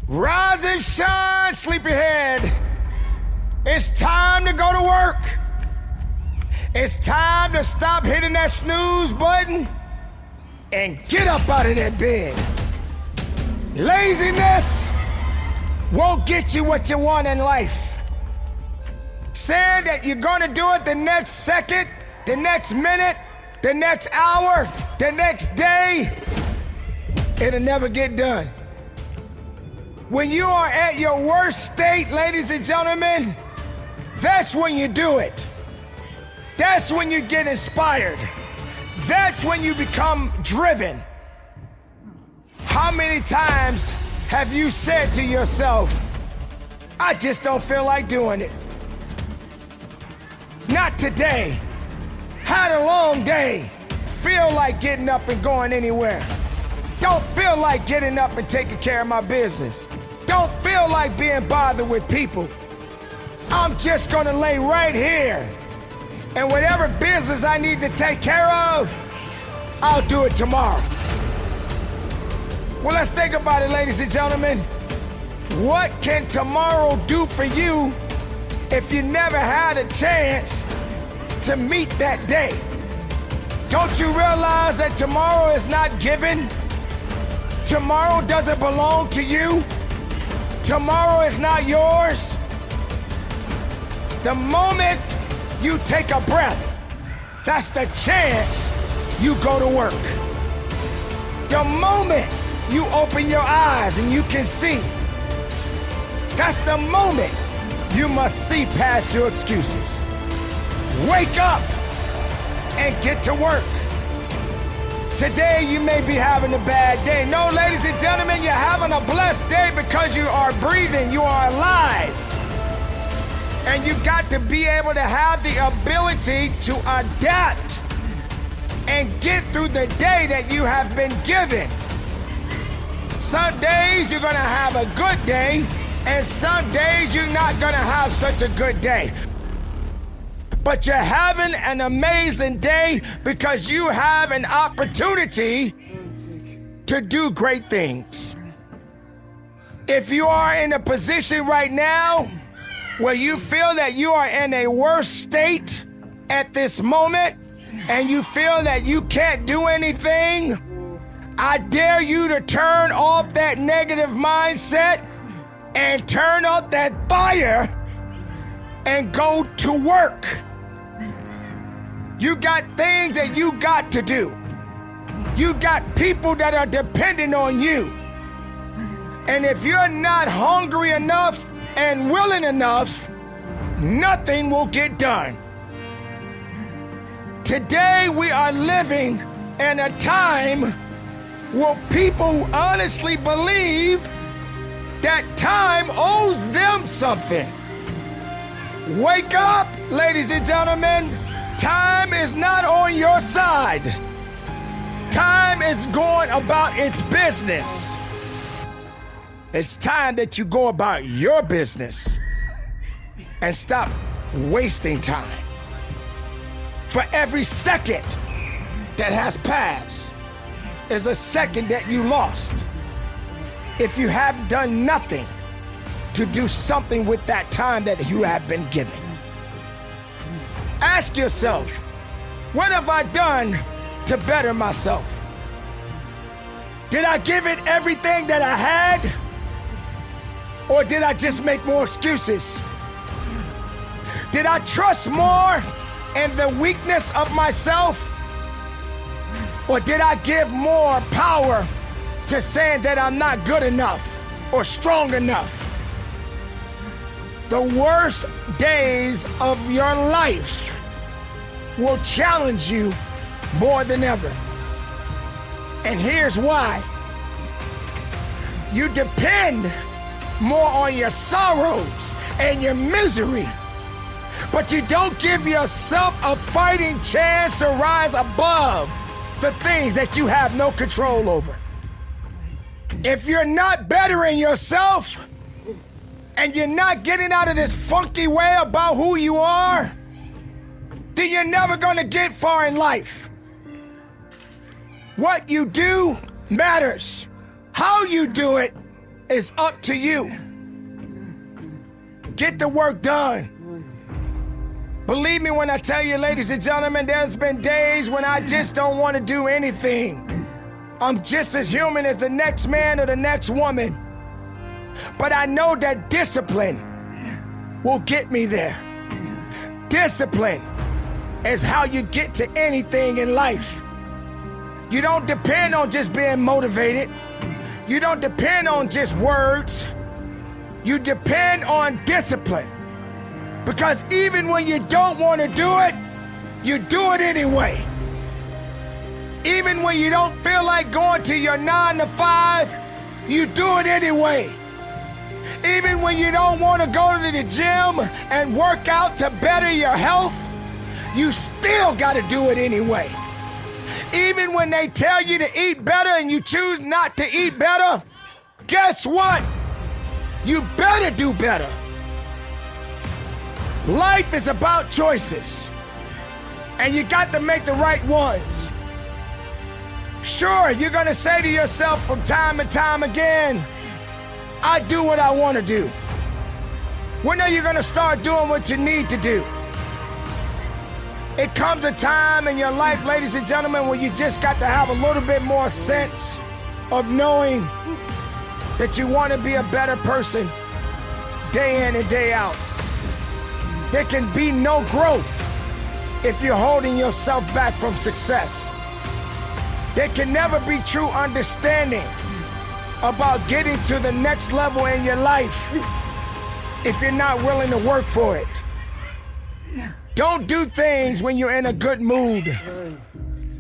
Rise and shine, sleepyhead. It's time to go to work. It's time to stop hitting that snooze button and get up out of that bed. Laziness won't get you what you want in life. Saying that you're gonna do it the next second, the next minute, the next hour, the next day, it'll never get done. When you are at your worst state, ladies and gentlemen, that's when you do it. That's when you get inspired. That's when you become driven. How many times have you said to yourself, I just don't feel like doing it? Not today. Had a long day. Feel like getting up and going anywhere. Don't feel like getting up and taking care of my business. Don't feel like being bothered with people. I'm just gonna lay right here, and whatever business I need to take care of, I'll do it tomorrow. Well, let's think about it, ladies and gentlemen. What can tomorrow do for you if you never had a chance to meet that day? Don't you realize that tomorrow is not given? Tomorrow doesn't belong to you. Tomorrow is not yours. The moment you take a breath, that's the chance you go to work. The moment you open your eyes and you can see, that's the moment you must see past your excuses. Wake up and get to work. Today you may be having a bad day. No, ladies and gentlemen, you're having a blessed day because you are breathing, you are alive. And you got to be able to have the ability to adapt and get through the day that you have been given. Some days you're gonna have a good day, and some days you're not gonna have such a good day. But you're having an amazing day because you have an opportunity to do great things. If you are in a position right now where you feel that you are in a worse state at this moment and you feel that you can't do anything, I dare you to turn off that negative mindset and turn up that fire and go to work. You got things that you got to do. You got people that are depending on you. And if you're not hungry enough and willing enough, nothing will get done. Today we are living in a time where people honestly believe that time owes them something. Wake up, ladies and gentlemen. Time is not on your side. Time is going about its business. It's time that you go about your business and stop wasting time. For every second that has passed is a second that you lost. If you have done nothing to do something with that time that you have been given. Ask yourself, what have I done to better myself? Did I give it everything that I had? Or did I just make more excuses? Did I trust more in the weakness of myself? Or did I give more power to saying that I'm not good enough or strong enough? The worst days of your life will challenge you more than ever. And here's why. You depend more on your sorrows and your misery, but you don't give yourself a fighting chance to rise above the things that you have no control over. If you're not bettering yourself and you're not getting out of this funky way about who you are, then you're never gonna get far in life. What you do matters. How you do it is up to you. Get the work done. Believe me when I tell you, ladies and gentlemen, there's been days when I just don't want to do anything. I'm just as human as the next man or the next woman. But I know that discipline will get me there. Discipline is how you get to anything in life. You don't depend on just being motivated. You don't depend on just words. You depend on discipline. Because even when you don't want to do it, you do it anyway. Even when you don't feel like going to your 9 to 5, you do it anyway. Even when you don't want to go to the gym and work out to better your health, you still got to do it anyway. Even when they tell you to eat better and you choose not to eat better, guess what? You better do better. Life is about choices, and you got to make the right ones. Sure, you're gonna say to yourself from time and time again, I do what I want to do. When are you gonna start doing what you need to do? It comes a time in your life, ladies and gentlemen, where you just got to have a little bit more sense of knowing that you want to be a better person day in and day out. There can be no growth if you're holding yourself back from success. There can never be true understanding about getting to the next level in your life if you're not willing to work for it. Don't do things when you're in a good mood.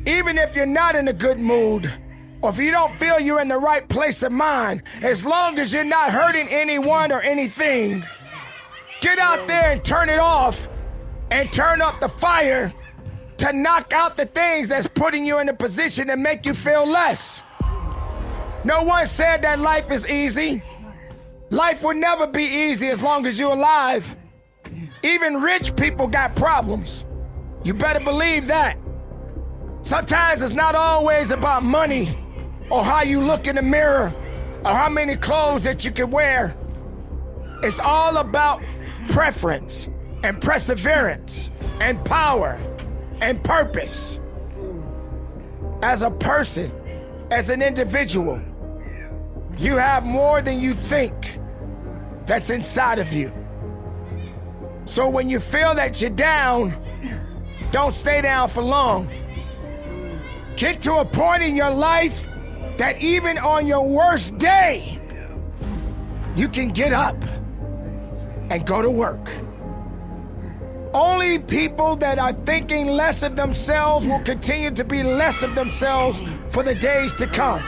Even if you're not in a good mood, or if you don't feel you're in the right place of mind, as long as you're not hurting anyone or anything, get out there and turn it off and turn up the fire to knock out the things that's putting you in a position to make you feel less. No one said that life is easy. Life will never be easy as long as you're alive. Even rich people got problems. You better believe that. Sometimes it's not always about money or how you look in the mirror or how many clothes that you can wear. It's all about preference and perseverance and power and purpose. As a person, as an individual, you have more than you think that's inside of you. So when you feel that you're down, don't stay down for long. Get to a point in your life that even on your worst day, you can get up and go to work. Only people that are thinking less of themselves will continue to be less of themselves for the days to come.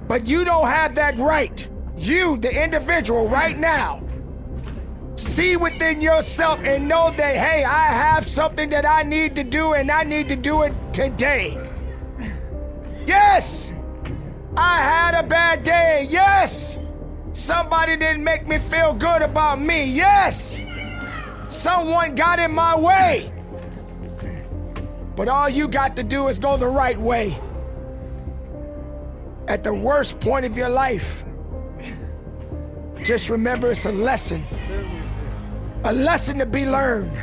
But you don't have that right. You, the individual, right now, see within yourself and know that, hey, I have something that I need to do and I need to do it today. Yes, I had a bad day. Yes, somebody didn't make me feel good about me. Yes, someone got in my way. But all you got to do is go the right way. At the worst point of your life, just remember it's a lesson to be learned,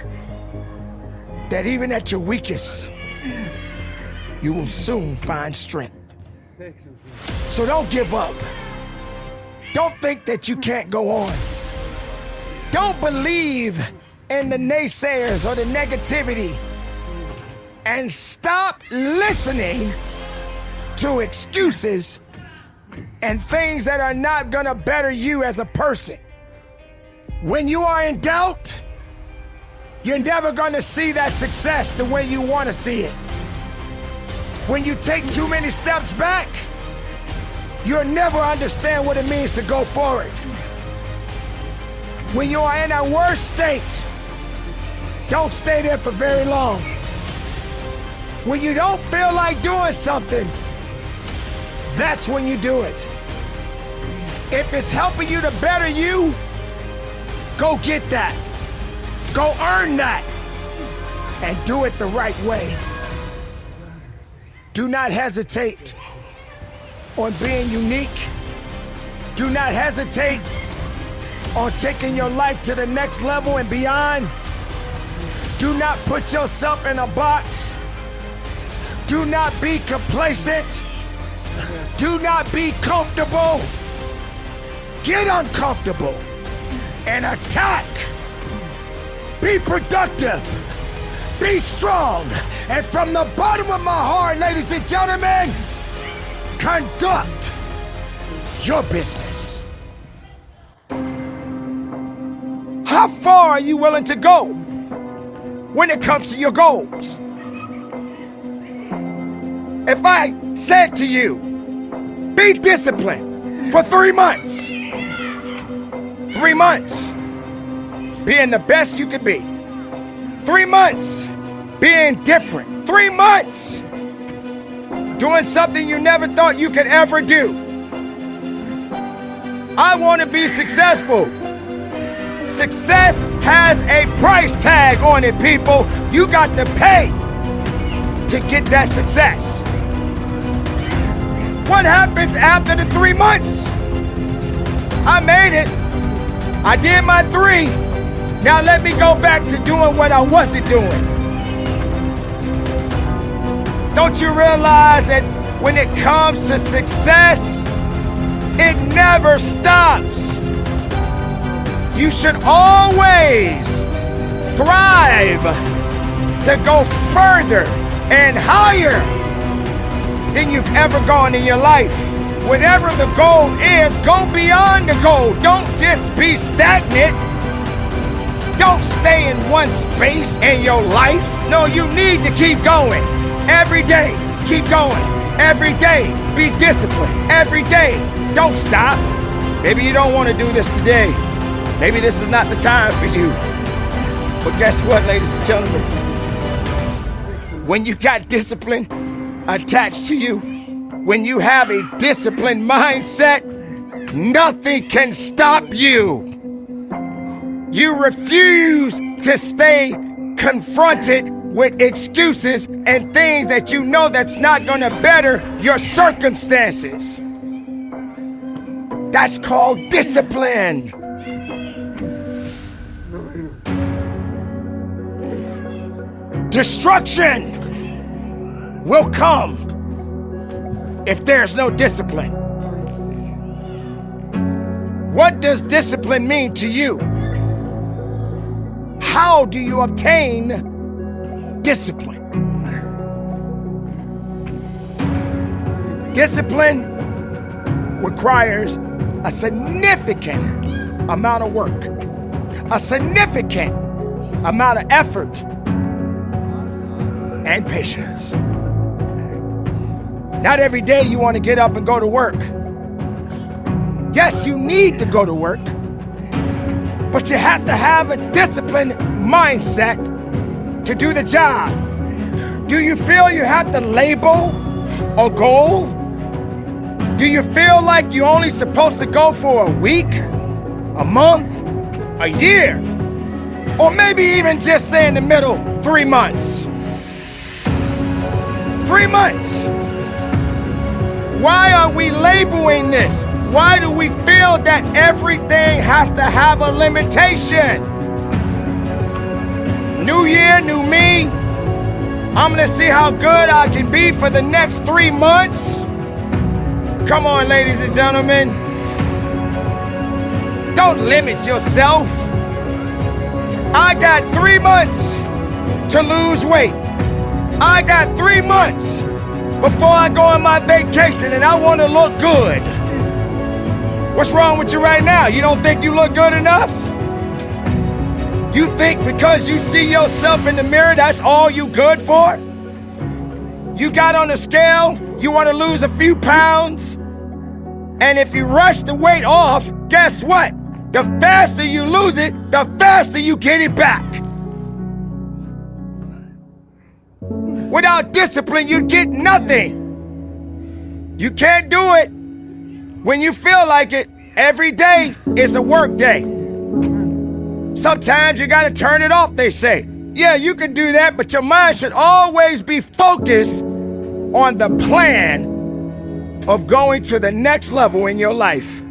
that even at your weakest, you will soon find strength. So don't give up. Don't think that you can't go on. Don't believe in the naysayers or the negativity, and stop listening to excuses and things that are not gonna better you as a person. When you are in doubt, you're never gonna see that success the way you wanna see it. When you take too many steps back, you'll never understand what it means to go forward. When you are in a worse state, don't stay there for very long. When you don't feel like doing something, that's when you do it. If it's helping you to better you, go get that. Go earn that. And do it the right way. Do not hesitate on being unique. Do not hesitate on taking your life to the next level and beyond. Do not put yourself in a box. Do not be complacent. Do not be comfortable. Get uncomfortable and attack. Be productive. Be strong. And from the bottom of my heart, ladies and gentlemen, conduct your business. How far are you willing to go when it comes to your goals? If I said to you, be disciplined for 3 months. 3 months being the best you could be. 3 months being different. 3 months doing something you never thought you could ever do. I want to be successful. Success has a price tag on it, people. You got to pay to get that success. What happens after the 3 months? I made it. I did my 3. Now let me go back to doing what I wasn't doing. Don't you realize that when it comes to success, it never stops? You should always thrive to go further and higher than you've ever gone in your life. Whatever the goal is, go beyond the goal. Don't just be stagnant. Don't stay in one space in your life. No, you need to keep going. Every day, keep going. Every day, be disciplined. Every day, don't stop. Maybe you don't want to do this today. Maybe this is not the time for you. But guess what, ladies and gentlemen? When you got discipline attached to you, when you have a disciplined mindset, nothing can stop you. You refuse to stay confronted with excuses and things that you know that's not gonna better your circumstances. That's called discipline. Destruction will come if there's no discipline. What does discipline mean to you? How do you obtain discipline? Discipline requires a significant amount of work, a significant amount of effort, and patience. Not every day you want to get up and go to work. Yes, you need to go to work, but you have to have a disciplined mindset to do the job. Do you feel you have to label a goal? Do you feel like you're only supposed to go for a week, a month, a year, or maybe even just say in the middle, 3 months? 3 months. Why are we labeling this? Why do we feel that everything has to have a limitation? New year, new me. I'm gonna see how good I can be for the next 3 months. Come on, ladies and gentlemen. Don't limit yourself. I got 3 months to lose weight. I got 3 months before I go on my vacation and I want to look good. What's wrong with you right now? You don't think you look good enough? You think because you see yourself in the mirror, that's all you good for? You got on the scale, you want to lose a few pounds, and if you rush the weight off, guess what? The faster you lose it, the faster you get it back. Without discipline, you get nothing. You can't do it when you feel like it. Every day is a work day. Sometimes you gotta turn it off, they say. Yeah, you can do that, but your mind should always be focused on the plan of going to the next level in your life.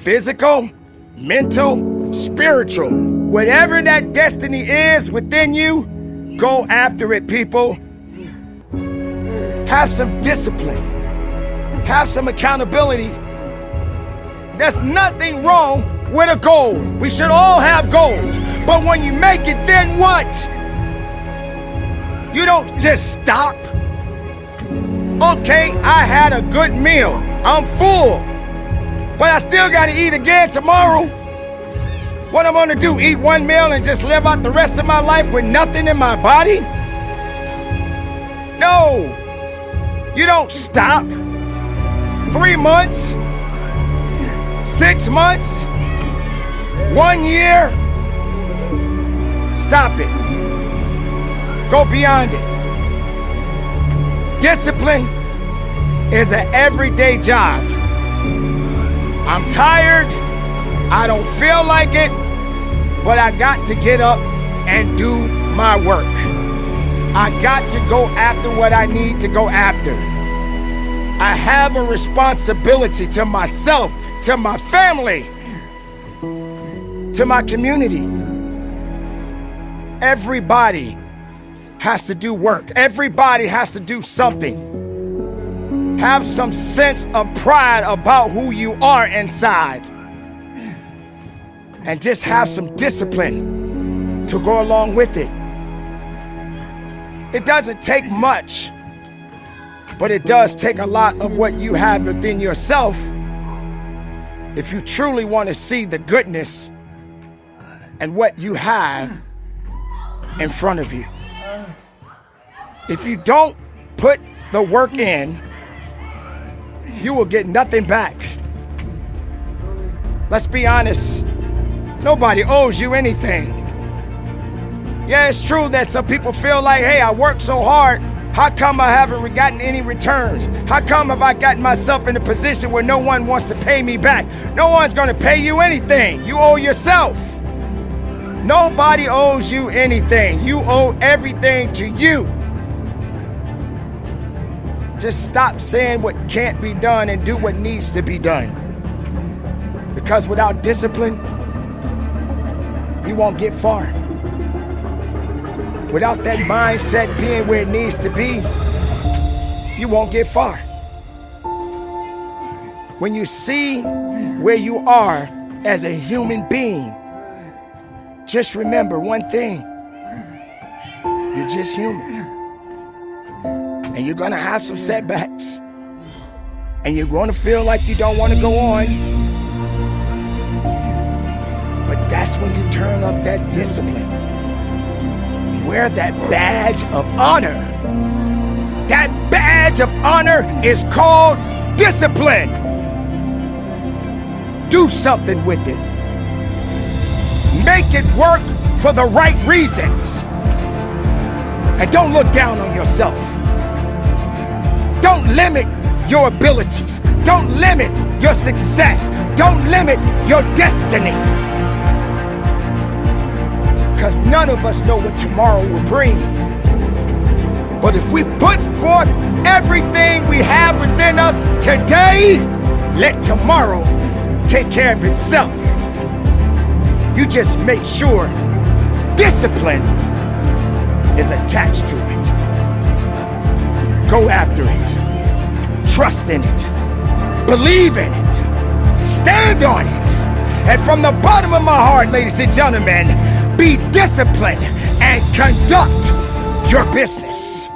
physical, mental, spiritual. Whatever that destiny is within you, go after it, people. Have some discipline. Have some accountability. There's nothing wrong with a goal. We should all have goals. But when you make it, then what? You don't just stop. Okay, I had a good meal. I'm full. But I still gotta eat again tomorrow. What I'm gonna do, eat one meal and just live out the rest of my life with nothing in my body? No, you don't stop. 3 months, 6 months, 1 year, stop it. Go beyond it. Discipline is an everyday job. I'm tired, I don't feel like it, but I got to get up and do my work. I got to go after what I need to go after. I have a responsibility to myself, to my family, to my community. Everybody has to do work. Everybody has to do something. Have some sense of pride about who you are inside. And just have some discipline to go along with it. It doesn't take much, but it does take a lot of what you have within yourself if you truly want to see the goodness and what you have in front of you. If you don't put the work in, you will get nothing back. Let's be honest, nobody owes you anything. Yeah, it's true that some people feel like, hey, I worked so hard, how come I haven't gotten any returns? How come have I gotten myself in a position where no one wants to pay me back? No one's gonna pay you anything. You owe yourself. Nobody owes you anything. You owe everything to you. Just stop saying what can't be done and do what needs to be done. Because without discipline, you won't get far. Without that mindset being where it needs to be, you won't get far. When you see where you are as a human being, just remember one thing. You're just human. And you're gonna have some setbacks. And you're gonna feel like you don't wanna go on. But that's when you turn up that discipline. Wear that badge of honor. That badge of honor is called discipline. Do something with it. Make it work for the right reasons. And don't look down on yourself. Don't limit your abilities. Don't limit your success. Don't limit your destiny. Because none of us know what tomorrow will bring. But if we put forth everything we have within us today, let tomorrow take care of itself. You just make sure discipline is attached to it. Go after it. Trust in it. Believe in it. Stand on it. And from the bottom of my heart, ladies and gentlemen, be disciplined and conduct your business.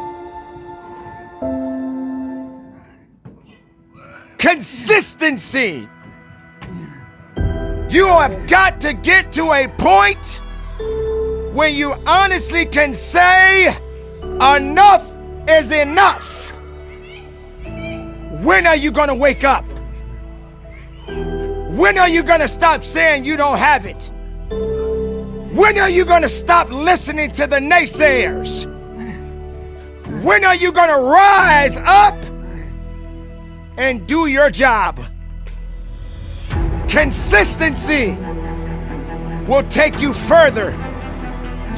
Consistency. You have got to get to a point where you honestly can say, enough is enough. When are you gonna wake up? When are you gonna stop saying you don't have it? When are you gonna stop listening to the naysayers? When are you gonna rise up and do your job? Consistency will take you further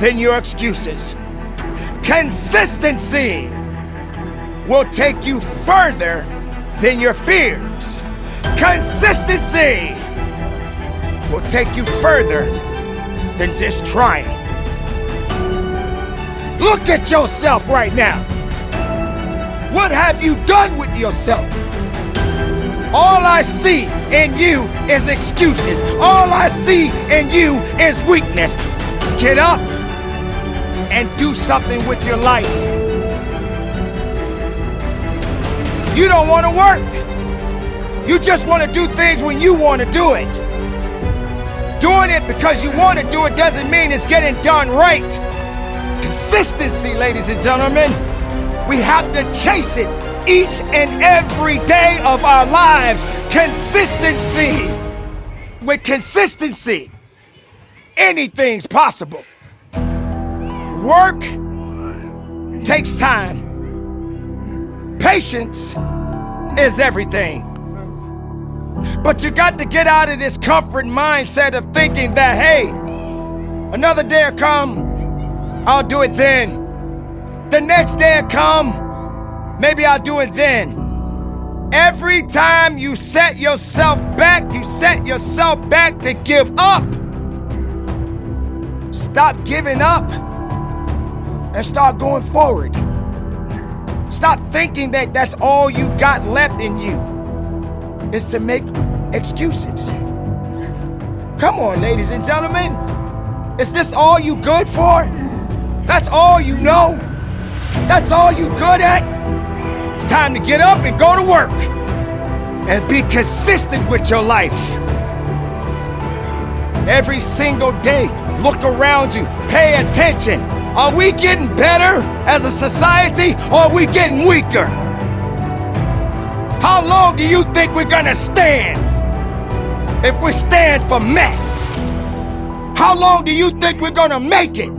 than your excuses. Consistency will take you further than your fears. Consistency will take you further than just trying. Look at yourself right now. What have you done with yourself? All I see in you is excuses. All I see in you is weakness. Get up and do something with your life. You don't want to work. You just want to do things when you want to do it. Doing it because you want to do it doesn't mean it's getting done right. Consistency, ladies and gentlemen. We have to chase it each and every day of our lives. Consistency. With consistency, anything's possible. Work takes time. Patience is everything. But you got to get out of this comfort mindset of thinking that, hey, another day will come, I'll do it then. The next day will come, maybe I'll do it then. Every time you set yourself back to give up. Stop giving up and start going forward. Stop thinking that that's all you got left in you, is to make excuses. Come on, ladies and gentlemen. Is this all you good for? That's all you know? That's all you good at? It's time to get up and go to work and be consistent with your life. Every single day, look around you, pay attention. Are we getting better as a society, or are we getting weaker? How long do you think we're gonna stand if we stand for mess? How long do you think we're gonna make it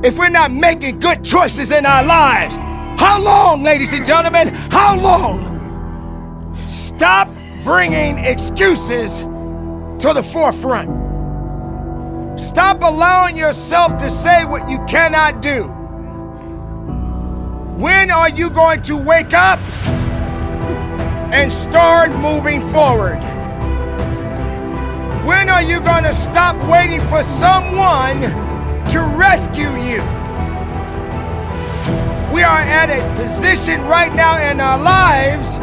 if we're not making good choices in our lives? How long, ladies and gentlemen? How long? Stop bringing excuses to the forefront. Stop allowing yourself to say what you cannot do. When are you going to wake up and start moving forward? When are you going to stop waiting for someone to rescue you? We are at a position right now in our lives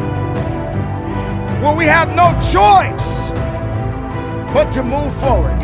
where we have no choice but to move forward.